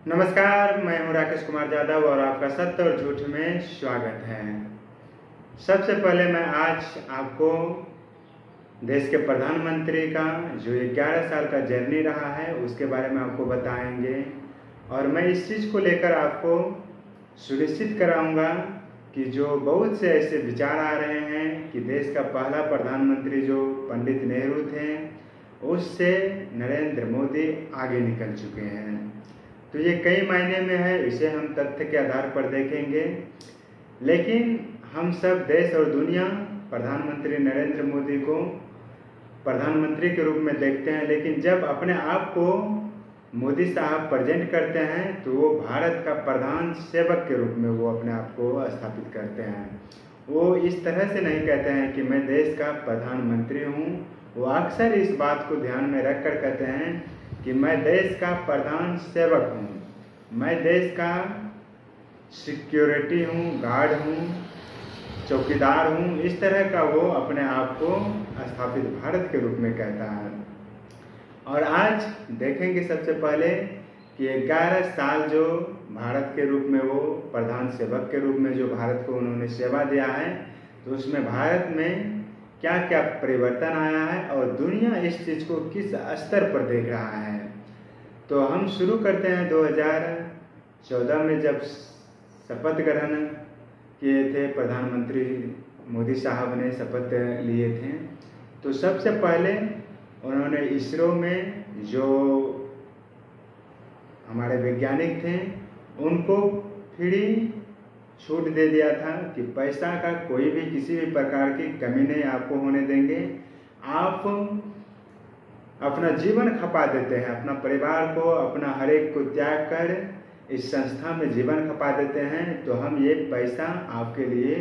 नमस्कार, मैं हूं राकेश कुमार यादव और आपका सत्य और झूठ में स्वागत है। सबसे पहले मैं आज आपको देश के प्रधानमंत्री का जो 11 साल का जर्नी रहा है उसके बारे में आपको बताएंगे और मैं इस चीज़ को लेकर आपको सुनिश्चित कराऊंगा कि जो बहुत से ऐसे विचार आ रहे हैं कि देश का पहला प्रधानमंत्री जो पंडित नेहरू थे उससे नरेंद्र मोदी आगे निकल चुके हैं। तो ये कई मायने में है, इसे हम तथ्य के आधार पर देखेंगे। लेकिन हम सब देश और दुनिया प्रधानमंत्री नरेंद्र मोदी को प्रधानमंत्री के रूप में देखते हैं, लेकिन जब अपने आप को मोदी साहब प्रेजेंट करते हैं तो वो भारत का प्रधान सेवक के रूप में वो अपने आप को स्थापित करते हैं। वो इस तरह से नहीं कहते हैं कि मैं देश का प्रधानमंत्री हूँ, वो अक्सर इस बात को ध्यान में रखकर कहते हैं कि मैं देश का प्रधान सेवक हूँ, मैं देश का सिक्योरिटी हूँ, गार्ड हूँ, चौकीदार हूँ। इस तरह का वो अपने आप को स्थापित भारत के रूप में कहता है। और आज देखेंगे सबसे पहले कि 11 साल जो भारत के रूप में वो प्रधान सेवक के रूप में जो भारत को उन्होंने सेवा दिया है, तो उसमें भारत में क्या क्या परिवर्तन आया है और दुनिया इस चीज़ को किस स्तर पर देख रहा है। तो हम शुरू करते हैं 2014 में जब शपथ ग्रहण किए थे, प्रधानमंत्री मोदी साहब ने शपथ लिए थे। तो सबसे पहले उन्होंने इसरो में जो हमारे वैज्ञानिक थे उनको फ्री छूट दे दिया था कि पैसा का कोई भी किसी भी प्रकार की कमी नहीं आपको होने देंगे। आप अपना जीवन खपा देते हैं, अपना परिवार को, अपना हर एक को त्याग कर इस संस्था में जीवन खपा देते हैं, तो हम ये पैसा आपके लिए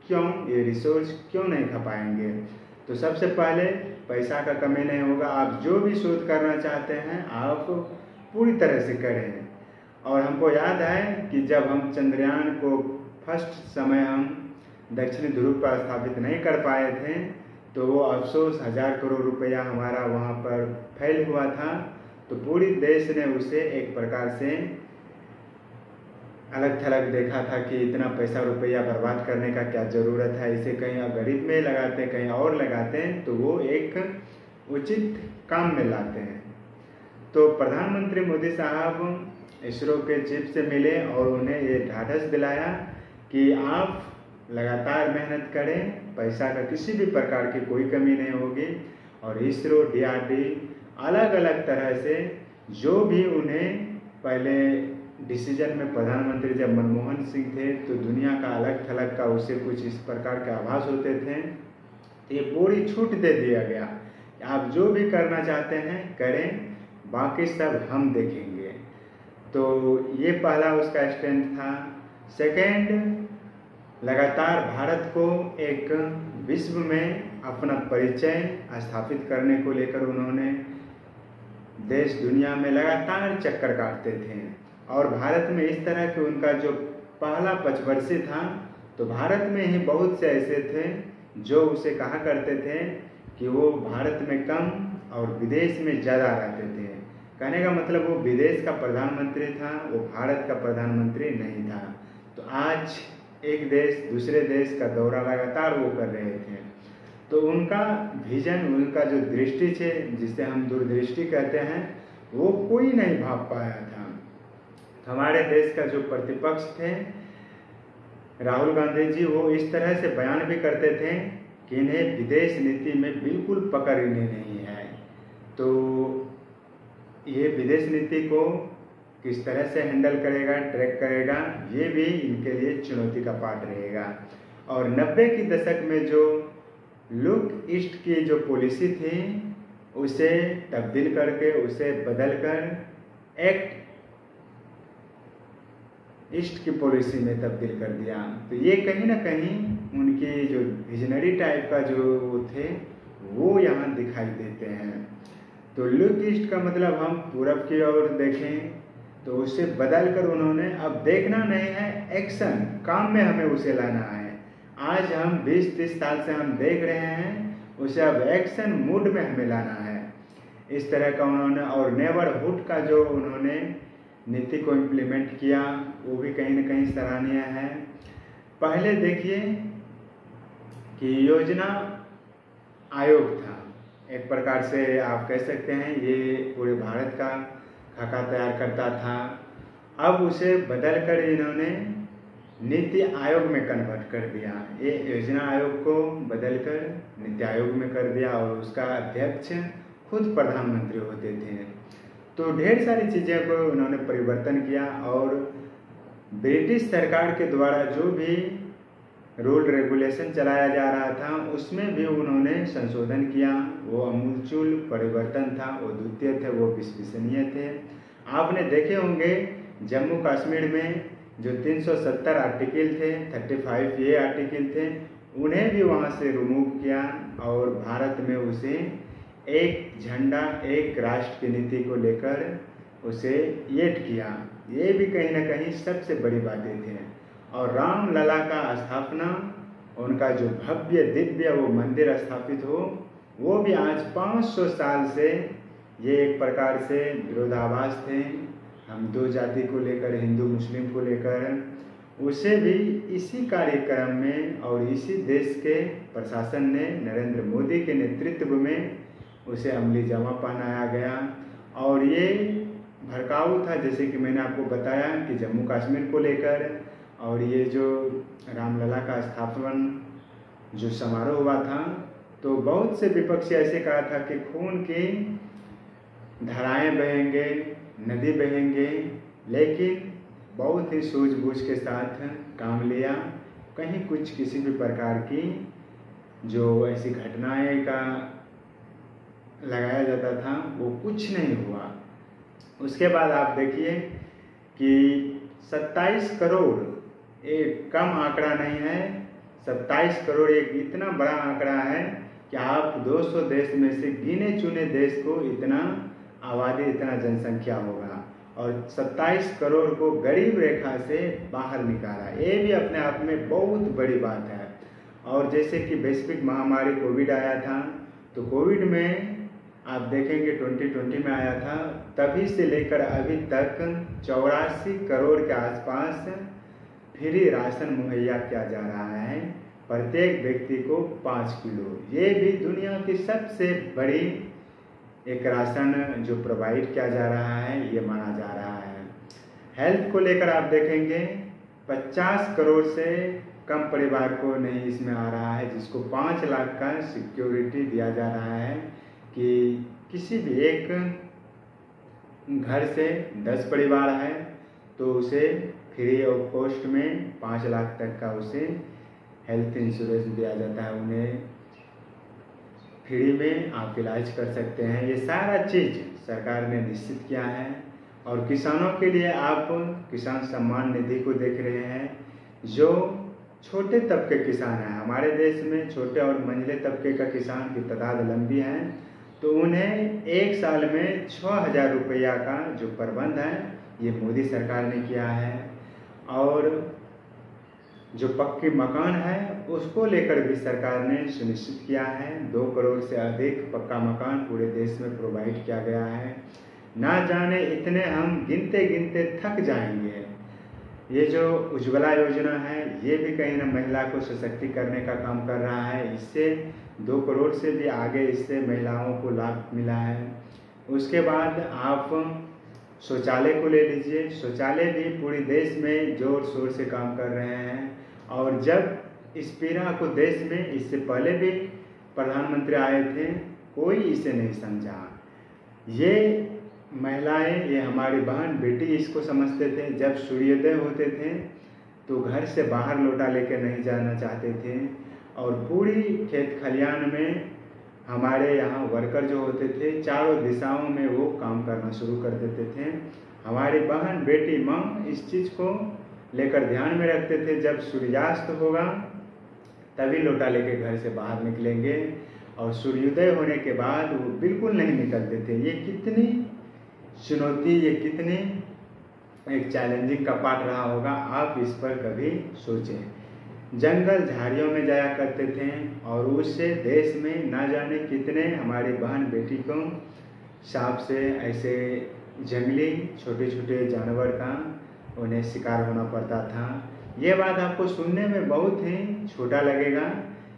क्यों, ये रिसोर्स क्यों नहीं खपाएंगे। तो सबसे पहले पैसा का कमी नहीं होगा, आप जो भी शोध करना चाहते हैं आप पूरी तरह से करें। और हमको याद है कि जब हम चंद्रयान को फर्स्ट समय हम दक्षिणी ध्रुव पर स्थापित नहीं कर पाए थे, तो वो अफसोस 1000 करोड़ रुपया हमारा वहाँ पर फेल हुआ था। तो पूरी देश ने उसे एक प्रकार से अलग थलग देखा था कि इतना पैसा रुपया बर्बाद करने का क्या ज़रूरत है, इसे कहीं गरीब में लगाते, कहीं और लगाते हैं तो वो एक उचित काम में लाते हैं। तो प्रधानमंत्री मोदी साहब इसरो के चीफ से मिले और उन्हें ये ढाढ़स दिलाया कि आप लगातार मेहनत करें, पैसा का किसी भी प्रकार की कोई कमी नहीं होगी। और इसरो, DRD अलग अलग तरह से जो भी उन्हें पहले डिसीजन में प्रधानमंत्री जब मनमोहन सिंह थे तो दुनिया का अलग थलग का उसे कुछ इस प्रकार के आभास होते थे, तो ये पूरी छूट दे दिया गया, आप जो भी करना चाहते हैं करें, बाकी सब हम देखेंगे। तो ये पहला उसका स्टैंड था। सेकेंड, लगातार भारत को एक विश्व में अपना परिचय स्थापित करने को लेकर उन्होंने देश दुनिया में लगातार चक्कर काटते थे। और भारत में इस तरह के उनका जो पहला पचवर्षीय था, तो भारत में ही बहुत से ऐसे थे जो उसे कहा करते थे कि वो भारत में कम और विदेश में ज़्यादा रहते थे। कहने का मतलब वो विदेश का प्रधानमंत्री था, वो भारत का प्रधानमंत्री नहीं था। तो आज एक देश दूसरे देश का दौरा लगातार वो कर रहे थे। तो उनका विजन, उनका जो दृष्टि थे, जिसे हम दूरदृष्टि कहते हैं, वो कोई नहीं भाप पाया था। हमारे देश का जो प्रतिपक्ष थे राहुल गांधी जी, वो इस तरह से बयान भी करते थे कि इन्हें विदेश नीति में बिल्कुल पकड़ इन्हें नहीं है। तो ये विदेश नीति को किस तरह से हैंडल करेगा, ट्रैक करेगा, ये भी इनके लिए चुनौती का पाठ रहेगा। और 90 के दशक में जो लुक ईस्ट की जो पॉलिसी थी उसे तब्दील करके, उसे बदल कर एक्ट ईस्ट की पॉलिसी में तब्दील कर दिया। तो ये कहीं ना कहीं उनकी जो विजनरी टाइप का जो वो थे वो यहाँ दिखाई देते हैं। तो लुक ईस्ट का मतलब हम पूरब की ओर देखें, तो उसे बदल कर उन्होंने अब देखना नहीं है, एक्शन, काम में हमें उसे लाना है। आज हम 20-30 साल से हम देख रहे हैं, उसे अब एक्शन मूड में हमें लाना है। इस तरह का उन्होंने, और नेबरहुड का जो उन्होंने नीति को इम्प्लीमेंट किया, वो भी कहीं न कहीं सराहनीय है। पहले देखिए कि योजना आयोग था, एक प्रकार से आप कह सकते हैं ये पूरे भारत का खाका तैयार करता था। अब उसे बदलकर इन्होंने नीति आयोग में कन्वर्ट कर दिया। ये योजना आयोग को बदलकर नीति आयोग में कर दिया और उसका अध्यक्ष खुद प्रधानमंत्री होते थे। तो ढेर सारी चीज़ों को उन्होंने परिवर्तन किया और ब्रिटिश सरकार के द्वारा जो भी रूल रेगुलेशन चलाया जा रहा था उसमें भी उन्होंने संशोधन किया। वो अमूलचूल परिवर्तन था, वो द्वितीय थे, वो विश्वसनीय थे। आपने देखे होंगे जम्मू कश्मीर में जो 370 आर्टिकल थे, 35 ये आर्टिकल थे, उन्हें भी वहाँ से रिमूव किया और भारत में उसे एक झंडा एक राष्ट्र की नीति को लेकर उसे ऐड किया। ये भी कहीं ना कहीं सबसे बड़ी बातें थे। और रामलला का स्थापना, उनका जो भव्य दिव्य वो मंदिर स्थापित हो, वो भी आज 500 साल से ये एक प्रकार से विरोधाभास थे, हम दो जाति को लेकर, हिंदू मुस्लिम को लेकर, उसे भी इसी कार्यक्रम में और इसी देश के प्रशासन ने नरेंद्र मोदी के नेतृत्व में उसे अमली जामा पहनाया गया। और ये भड़काऊ था, जैसे कि मैंने आपको बताया कि जम्मू कश्मीर को लेकर, और ये जो रामलला का स्थापन जो समारोह हुआ था, तो बहुत से विपक्षी ऐसे कहा था कि खून की धाराएं बहेंगे, नदी बहेंगे, लेकिन बहुत ही सूझबूझ के साथ काम लिया। कहीं कुछ किसी भी प्रकार की जो ऐसी घटनाएं का लगाया जाता था वो कुछ नहीं हुआ। उसके बाद आप देखिए कि 27 करोड़ एक कम आंकड़ा नहीं है। 27 करोड़ एक इतना बड़ा आंकड़ा है कि आप 200 देश में से गिने चुने देश को इतना आबादी, इतना जनसंख्या होगा, और 27 करोड़ को गरीब रेखा से बाहर निकाला। ये भी अपने आप में बहुत बड़ी बात है। और जैसे कि वैश्विक महामारी कोविड आया था, तो कोविड में आप देखेंगे 2020 में आया था, तभी से लेकर अभी तक 84 करोड़ के आसपास फ्री राशन मुहैया किया जा रहा है, प्रत्येक व्यक्ति को 5 किलो। ये भी दुनिया की सबसे बड़ी एक राशन जो प्रोवाइड किया जा रहा है, ये माना जा रहा है। हेल्थ को लेकर आप देखेंगे 50 करोड़ से कम परिवार को नहीं इसमें आ रहा है, जिसको 5 लाख का सिक्योरिटी दिया जा रहा है कि किसी भी एक घर से 10 परिवार है तो उसे फ्री ऑफ कॉस्ट में 5 लाख तक का उसे हेल्थ इंश्योरेंस दिया जाता है। उन्हें फ्री में आप इलाज कर सकते हैं। ये सारा चीज़ सरकार ने निश्चित किया है। और किसानों के लिए आप किसान सम्मान निधि को देख रहे हैं। जो छोटे तबके किसान हैं हमारे देश में, छोटे और मंझले तबके का किसान की तादाद लंबी है, तो उन्हें एक साल में 6,000 रुपया का जो प्रबंध है ये मोदी सरकार ने किया है। और जो पक्के मकान है उसको लेकर भी सरकार ने सुनिश्चित किया है। 2 करोड़ से अधिक पक्का मकान पूरे देश में प्रोवाइड किया गया है। ना जाने इतने हम गिनते गिनते थक जाएंगे। ये जो उज्ज्वला योजना है ये भी कहीं ना महिला को सशक्ति करने का काम कर रहा है। इससे 2 करोड़ से भी आगे इससे महिलाओं को लाभ मिला है। उसके बाद आप शौचालय को ले लीजिए। शौचालय भी पूरे देश में जोर शोर से काम कर रहे हैं। और जब इस पीड़ा को देश में इससे पहले भी प्रधानमंत्री आए थे, कोई इसे नहीं समझा। ये महिलाएं, ये हमारी बहन बेटी इसको समझते थे। जब सूर्योदय होते थे तो घर से बाहर लोटा लेकर नहीं जाना चाहते थे। और पूरी खेत खलियान में हमारे यहाँ वर्कर जो होते थे चारों दिशाओं में वो काम करना शुरू कर देते थे। हमारी बहन बेटी माँ इस चीज़ को लेकर ध्यान में रखते थे, जब सूर्यास्त होगा तभी लोटा लेके घर से बाहर निकलेंगे, और सूर्योदय होने के बाद वो बिल्कुल नहीं निकलते थे। ये कितनी चुनौती, ये कितनी एक चैलेंजिंग का पार्ट रहा होगा, आप इस पर कभी सोचें। जंगल झाड़ियों में जाया करते थे और उससे देश में ना जाने कितने हमारी बहन बेटी को सांप से ऐसे जंगली छोटे छोटे जानवर का उन्हें शिकार होना पड़ता था। ये बात आपको सुनने में बहुत ही छोटा लगेगा,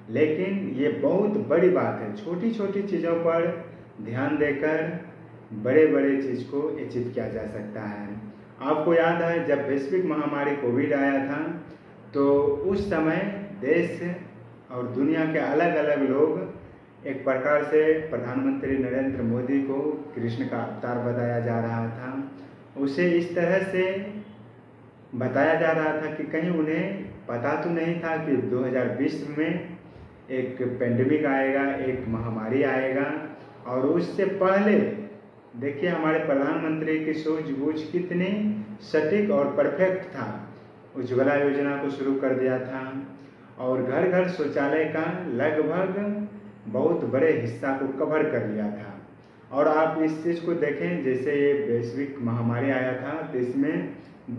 लेकिन ये बहुत बड़ी बात है। छोटी छोटी चीज़ों पर ध्यान देकर बड़े बड़े चीज़ को अचीव किया जा सकता है। आपको याद है जब वैश्विक महामारी कोविड आया था, तो उस समय देश और दुनिया के अलग अलग लोग एक प्रकार से प्रधानमंत्री नरेंद्र मोदी को कृष्ण का अवतार बताया जा रहा था। उसे इस तरह से बताया जा रहा था कि कहीं उन्हें पता तो नहीं था कि 2020 में एक पेंडेमिक आएगा, एक महामारी आएगा। और उससे पहले देखिए हमारे प्रधानमंत्री की सूझबूझ कितनी सटीक और परफेक्ट था। उज्ज्वला योजना को शुरू कर दिया था और घर घर शौचालय का लगभग बहुत बड़े हिस्सा को कवर कर लिया था। और आप इस चीज़ को देखें, जैसे ये वैश्विक महामारी आया था तो इसमें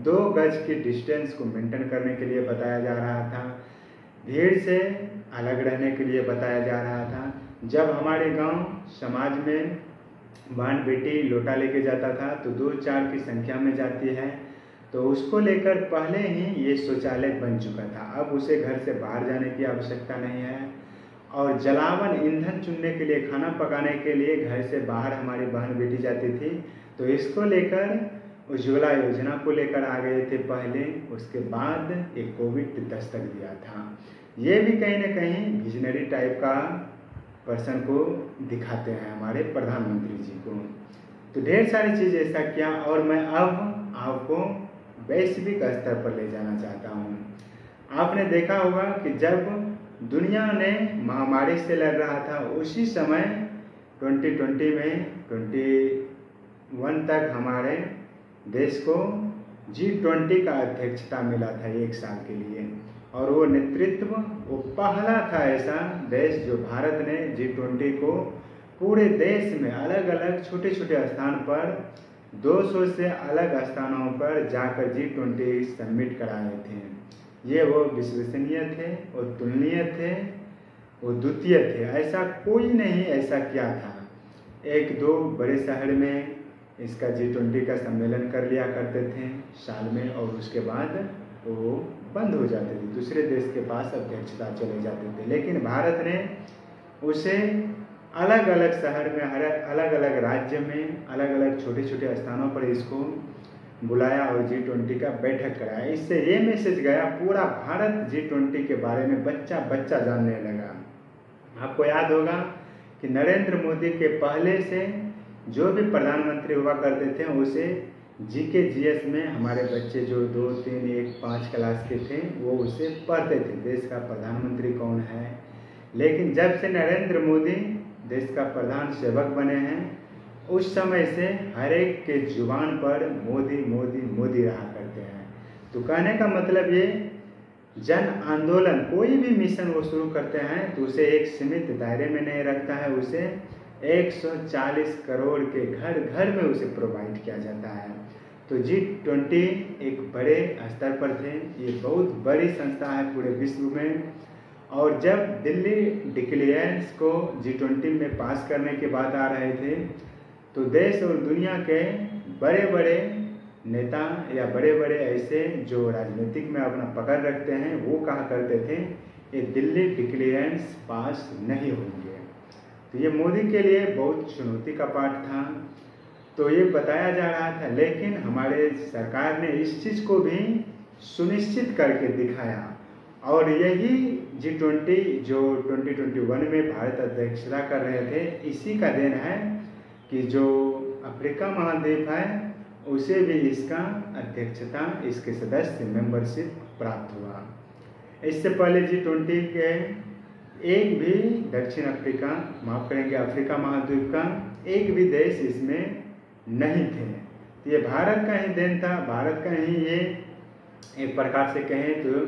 2 गज की डिस्टेंस को मेंटेन करने के लिए बताया जा रहा था, भीड़ से अलग रहने के लिए बताया जा रहा था। जब हमारे गांव समाज में बहन बेटी लोटा लेके जाता था तो 2-4 की संख्या में जाती है, तो उसको लेकर पहले ही ये शौचालय बन चुका था। अब उसे घर से बाहर जाने की आवश्यकता नहीं है। और जलावन ईंधन चुनने के लिए, खाना पकाने के लिए घर से बाहर हमारी बहन बेटी जाती थी, तो इसको लेकर उज्ज्वला योजना को लेकर आ गए थे पहले। उसके बाद एक कोविड दस्तक दिया था। ये भी कहीं ना कहीं विजनरी टाइप का पर्सन को दिखाते हैं हमारे प्रधानमंत्री जी को। तो ढेर सारी चीज़ ऐसा किया और मैं अब आपको वैश्विक स्तर पर ले जाना चाहता हूँ। आपने देखा होगा कि जब दुनिया ने महामारी से लड़ रहा था, उसी समय 2020 में 21 तक हमारे देश को G20 का अध्यक्षता मिला था 1 साल के लिए। और वो नेतृत्व, वो पहला था ऐसा देश जो भारत ने G20 को पूरे देश में अलग अलग छोटे छोटे स्थान पर 200 से अलग स्थानों पर जाकर G20 समिट कराए थे। ये वो विश्वसनीय थे, वो तुलनीय थे, वो द्वितीय थे। ऐसा कोई नहीं ऐसा किया था। 1-2 बड़े शहर में इसका G20 का सम्मेलन कर लिया करते थे साल में, और उसके बाद वो बंद हो जाते थे, दूसरे देश के पास अध्यक्षता चले जाते थे। लेकिन भारत ने उसे अलग अलग शहर में, हर अलग अलग राज्य में, अलग अलग छोटे छोटे स्थानों पर इसको बुलाया और G20 का बैठक कराया। इससे ये मैसेज गया, पूरा भारत G20 के बारे में बच्चा बच्चा जानने लगा। आपको याद होगा कि नरेंद्र मोदी के पहले से जो भी प्रधानमंत्री हुआ करते थे उसे GK GS में हमारे बच्चे जो 2, 3, 1, 5 क्लास के थे वो उसे पढ़ते थे, देश का प्रधानमंत्री कौन है। लेकिन जब से नरेंद्र मोदी देश का प्रधान सेवक बने हैं, उस समय से हर एक के जुबान पर मोदी मोदी मोदी रहा करते हैं। तो कहने का मतलब ये, जन आंदोलन कोई भी मिशन वो शुरू करते हैं तो उसे एक सीमित दायरे में नहीं रखता है, उसे 140 करोड़ के घर घर में उसे प्रोवाइड किया जाता है। तो G20 एक बड़े स्तर पर थे, ये बहुत बड़ी संस्था है पूरे विश्व में। और जब दिल्ली डिक्लेरेंस को G20 में पास करने की बात आ रहे थे, तो देश और दुनिया के बड़े बड़े नेता या बड़े बड़े ऐसे जो राजनीतिक में अपना पकड़ रखते हैं, वो कहा करते थे ये दिल्ली डिक्लेरेंस पास नहीं होंगे। तो ये मोदी के लिए बहुत चुनौती का पाठ था। तो ये बताया जा रहा था, लेकिन हमारे सरकार ने इस चीज़ को भी सुनिश्चित करके दिखाया। और यही G20 जो 2021 में भारत अध्यक्षता कर रहे थे, इसी का देन है कि जो अफ्रीका महाद्वीप है उसे भी इसका अध्यक्षता, इसके सदस्य मेंबरशिप प्राप्त हुआ। इससे पहले G20 के एक भी दक्षिण अफ्रीका, माफ करेंगे अफ्रीका महाद्वीप का एक भी देश इसमें नहीं थे। तो ये भारत का ही देन था, भारत का ही ये एक प्रकार से कहें तो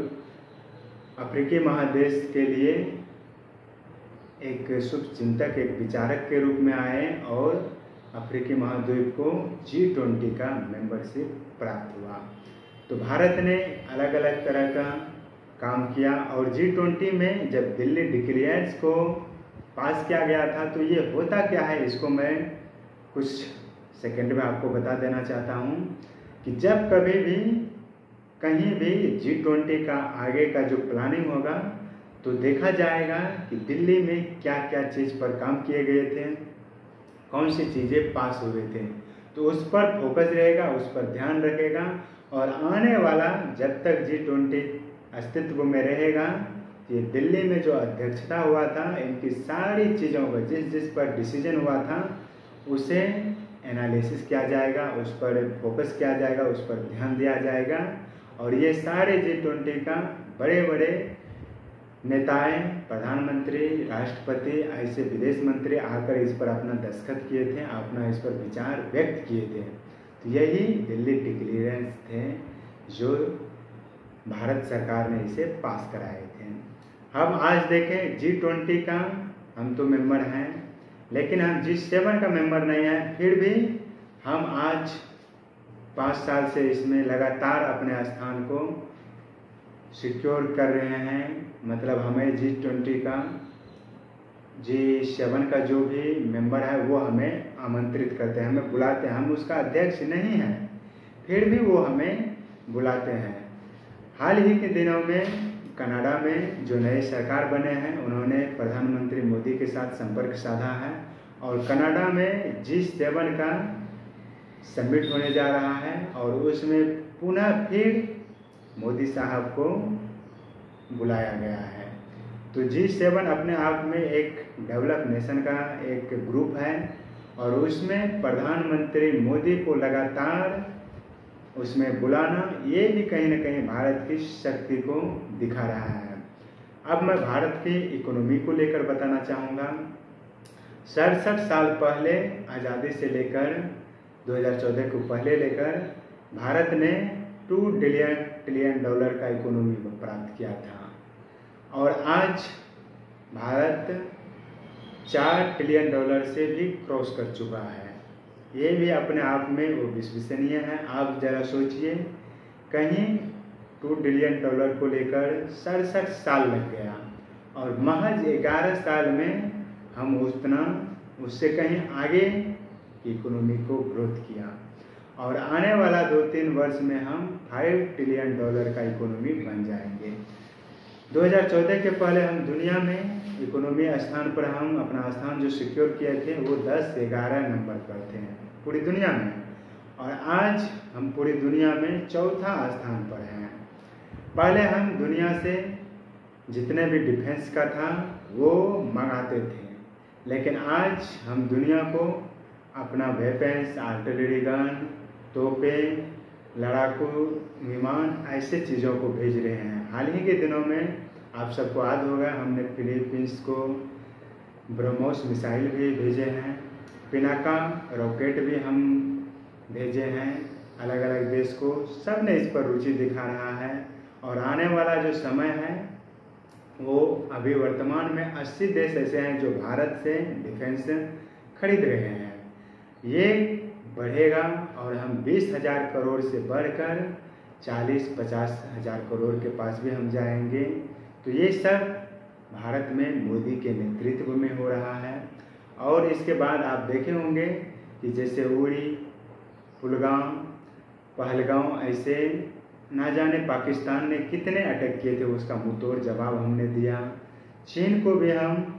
अफ्रीकी महादेश के लिए एक शुभ चिंतक, एक विचारक के रूप में आए और अफ्रीकी महाद्वीप को G20 का मेंबरशिप प्राप्त हुआ। तो भारत ने अलग अलग तरह का काम किया और G20 में जब दिल्ली डिक्लेरेंस को पास किया गया था, तो ये होता क्या है इसको मैं कुछ सेकंड में आपको बता देना चाहता हूँ कि जब कभी भी कहीं भी G20 का आगे का जो प्लानिंग होगा तो देखा जाएगा कि दिल्ली में क्या क्या चीज़ पर काम किए गए थे, कौन सी चीज़ें पास हुए थे, तो उस पर फोकस रहेगा, उस पर ध्यान रखेगा। और आने वाला जब तक G20 अस्तित्व में रहेगा, ये दिल्ली में जो अध्यक्षता हुआ था, इनकी सारी चीज़ों पर जिस पर डिसीजन हुआ था उसे एनालिसिस किया जाएगा, उस पर फोकस किया जाएगा, उस पर ध्यान दिया जाएगा। और ये सारे G20 का बड़े बड़े नेताएं, प्रधानमंत्री, राष्ट्रपति, ऐसे विदेश मंत्री आकर इस पर अपना दस्तखत किए थे, अपना इस पर विचार व्यक्त किए थे। तो यही दिल्ली डिक्लेरेंस थे जो भारत सरकार ने इसे पास कराए थे। हम आज देखें G20 का हम तो मेंबर हैं, लेकिन हम G7 का मेंबर नहीं हैं, फिर भी हम आज 5 साल से इसमें लगातार अपने स्थान को सिक्योर कर रहे हैं। मतलब हमें G20 का G7 का जो भी मेंबर है वो हमें आमंत्रित करते हैं, हमें बुलाते हैं। हम उसका अध्यक्ष नहीं हैं, फिर भी वो हमें बुलाते हैं। हाल ही के दिनों में कनाडा में जो नए सरकार बने हैं उन्होंने प्रधानमंत्री मोदी के साथ संपर्क साधा है और कनाडा में G7 का समिट होने जा रहा है और उसमें पुनः फिर मोदी साहब को बुलाया गया है। तो G7 अपने आप में एक डेवलप नेशन का एक ग्रुप है और उसमें प्रधानमंत्री मोदी को लगातार उसमें बुलाना, ये भी कहीं ना कहीं भारत की शक्ति को दिखा रहा है। अब मैं भारत की इकोनॉमी को लेकर बताना चाहूँगा। 67 साल पहले आज़ादी से लेकर 2014 को पहले लेकर भारत ने $2 ट्रिलियन का इकोनॉमी प्राप्त किया था और आज भारत $4 ट्रिलियन से भी क्रॉस कर चुका है। ये भी अपने आप में वो विश्वसनीय है। आप जरा सोचिए, कहीं $2 ट्रिलियन को लेकर 67 साल लग गया और महज 11 साल में हम उससे कहीं आगे इकोनॉमी को ग्रोथ किया और आने वाला 2-3 वर्ष में हम $5 ट्रिलियन का इकोनॉमी बन जाएंगे। 2014 के पहले हम दुनिया में इकोनॉमी स्थान पर हम अपना स्थान जो सिक्योर किए थे वो 10-11 नंबर पर थे पूरी दुनिया में और आज हम पूरी दुनिया में चौथा स्थान पर हैं। पहले हम दुनिया से जितने भी डिफेंस का था वो मंगाते थे, लेकिन आज हम दुनिया को अपना वेपन्स, आर्टिलरी गन, तोपें, लड़ाकू विमान, ऐसे चीज़ों को भेज रहे हैं। हाल ही के दिनों में आप सबको याद होगा हमने फिलीपींस को ब्रह्मोस मिसाइल भी भेजे हैं, पिनाका रॉकेट भी हम भेजे हैं अलग अलग देश को। सब ने इस पर रुचि दिखा रहा है और आने वाला जो समय है वो अभी वर्तमान में 80 देश ऐसे हैं जो भारत से डिफेंस खरीद रहे हैं। ये बढ़ेगा और हम 20,000 करोड़ से बढ़कर 40-50 हज़ार करोड़ के पास भी हम जाएंगे। तो ये सब भारत में मोदी के नेतृत्व में हो रहा है। और इसके बाद आप देखे होंगे कि जैसे उड़ी, कुलगाम, पहलगाम, ऐसे ना जाने पाकिस्तान ने कितने अटैक किए थे, उसका मुंहतोड़ जवाब हमने दिया। चीन को भी हम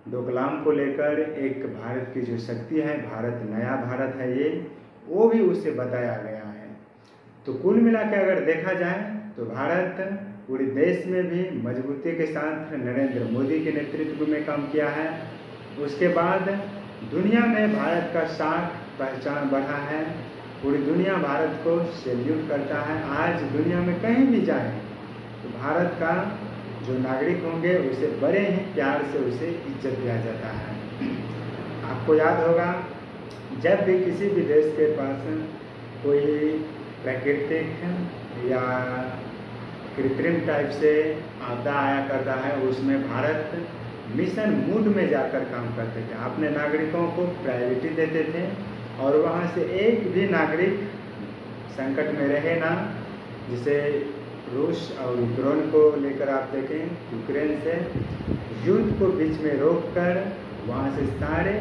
डोकलाम को लेकर एक भारत की जो शक्ति है, भारत नया भारत है ये, वो भी उससे बताया गया है। तो कुल मिला के अगर देखा जाए तो भारत पूरे देश में भी मजबूती के साथ नरेंद्र मोदी के नेतृत्व में काम किया है। उसके बाद दुनिया में भारत का साख पहचान बढ़ा है, पूरी दुनिया भारत को सैल्यूट करता है। आज दुनिया में कहीं भी जाए तो भारत का जो नागरिक होंगे उसे बड़े ही प्यार से उसे इज्जत दिया जाता है। आपको याद होगा जब भी किसी भी देश के पास कोई प्राकृतिक या कृत्रिम टाइप से आपदा आया करता है, उसमें भारत मिशन मूड में जाकर काम करते थे, अपने नागरिकों को प्रायोरिटी देते थे और वहाँ से एक भी नागरिक संकट में रहे ना। जिसे रूस और यूक्रेन को लेकर आप देखें, यूक्रेन से युद्ध को बीच में रोककर वहाँ से सारे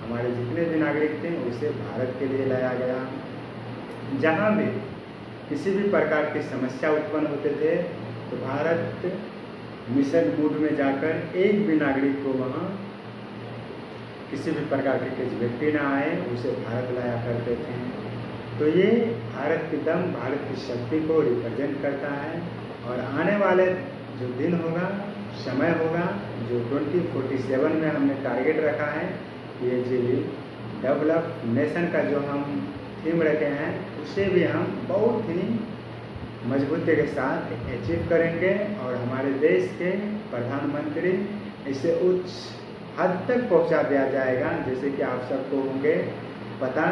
हमारे जितने भी नागरिक थे उसे भारत के लिए लाया गया। जहाँ भी किसी भी प्रकार की समस्या उत्पन्न होते थे तो भारत मिशन मोड में जाकर एक भी नागरिक को वहाँ किसी भी प्रकार के किसी व्यक्ति ना आए उसे भारत लाया करते थे। तो ये भारत की दम, भारत की शक्ति को रिप्रेजेंट करता है। और आने वाले जो दिन होगा, समय होगा, जो 2047 में हमने टारगेट रखा है, ये जो डेवलप नेशन का जो हम थीम रखे हैं उसे भी हम बहुत ही मजबूती के साथ अचीव करेंगे और हमारे देश के प्रधानमंत्री इसे उच्च हद तक पहुंचा दिया जाएगा। जैसे कि आप सबको होंगे पता,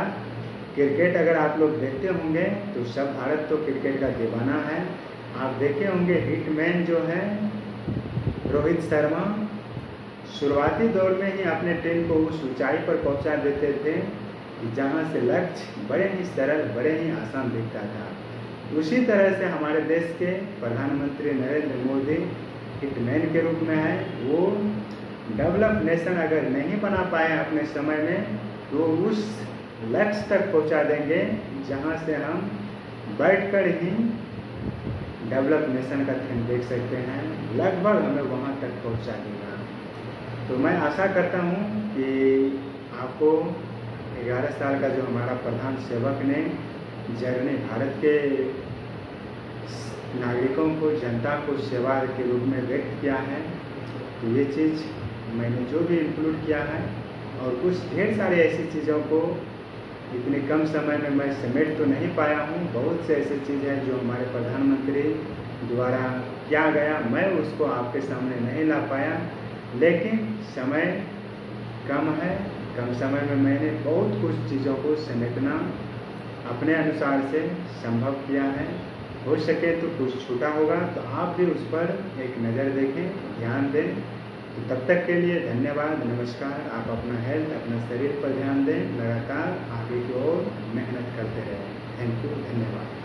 क्रिकेट अगर आप लोग देखते होंगे तो सब भारत तो क्रिकेट का दीवाना है। आप देखे होंगे हिटमैन जो है रोहित शर्मा, शुरुआती दौर में ही अपने टीम को उस ऊंचाई पर पहुंचा देते थे जहां से लक्ष्य बड़े ही सरल, बड़े ही आसान दिखता था। उसी तरह से हमारे देश के प्रधानमंत्री नरेंद्र मोदी हिटमैन के रूप में है। वो डेवलप नेशन अगर नहीं बना पाए अपने समय में तो उस लक्ष्य तक पहुंचा देंगे जहां से हम बैठकर ही डेवलप नेशन का थीम देख सकते हैं। लगभग हमें वहां तक पहुंचा देगा। तो मैं आशा करता हूं कि आपको 11 साल का जो हमारा प्रधान सेवक ने जर्नी भारत के नागरिकों को, जनता को सेवा के रूप में व्यक्त किया है, तो ये चीज़ मैंने जो भी इंक्लूड किया है और कुछ ढेर सारे ऐसी चीज़ों को इतने कम समय में मैं समेट तो नहीं पाया हूँ। बहुत से ऐसी चीज़ हैं जो हमारे प्रधानमंत्री द्वारा किया गया, मैं उसको आपके सामने नहीं ला पाया, लेकिन समय कम है। कम समय में मैंने बहुत कुछ चीज़ों को समेटना अपने अनुसार से संभव किया है। हो सके तो कुछ छूटा होगा तो आप भी उस पर एक नज़र देखें, ध्यान दें। तो तब तक के लिए धन्यवाद, नमस्कार। आप अपना हेल्थ, अपना शरीर पर ध्यान दें, लगातार आगे की ओर मेहनत करते रहें। थैंक यू, धन्यवाद।